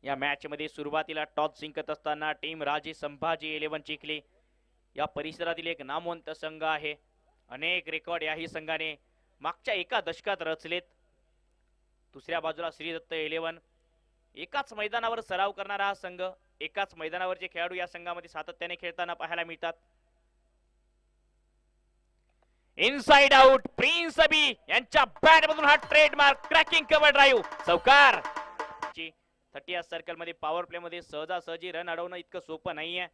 या मॅच मध्ये सुरुवातीला टॉस जिंकत असताना टीम राजे संभाजी 11 जिंकली। या परिसरातील एक नामवंत संघ आहे। अनेक रेकॉर्ड याही संघाने मागच्या एका दशकात रचलेत। दुसऱ्या बाजूला श्री दत्त 11 एकाच मैदानावर सराव करणारा हा संघ, एकाच मैदानावरचे खेळाडू या संघामध्ये सातत्याने खेळताना पाहायला मिळतात। इनसाइड आउट प्रिन्स अबी यांच्या बॅट मधून हा ट्रेडमार्क क्रॅकिंग कव्हर ड्राईव्ह चौकार। 30 सर्कल मध्ये पॉवर प्ले मध्ये सहजासहजी रन अडवणं इतकं सोपं नाहीये।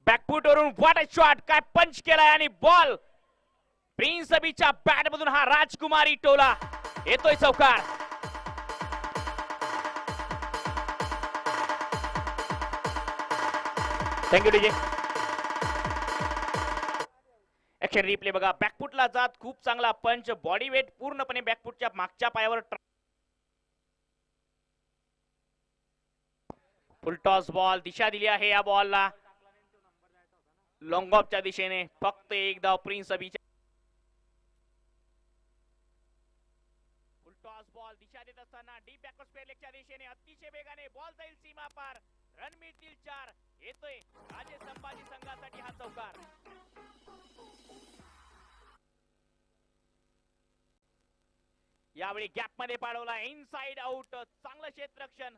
बॅकफूट वरून व्हॉट अ शॉट, काय पंच केलाय आणि बॉल प्रिन्स अबीच्या बॅट मधून हा राजकुमारी टोला येतोय चौकार। Thank you DJ. ऍक्शन रिप्ले बघा, बॅकफुटला जात खूप चांगला पंच, बॉडी वेट पूर्णपणे बॅकफुटच्या मागच्या पायावर। फुल टॉस बॉल, दिशा दिली आहे या बॉलला लॉंग ऑफच्या दिशेने। फक्त एक धाव प्रिन्स अबीच्या। फुल टॉस बॉल दिशा देत असताना डीप बॅकवर्ड स्क्वेअर लेगच्या दिशेने अतिशय वेगाने बॉल जाईल सीमा पार, रन मिळतील 4। येतोय राजे संभाजी संघासाठी हा चौकार। यावेळी गॅप मध्ये पाडवला, इनसाइड आउट, चांगलं क्षेत्ररक्षण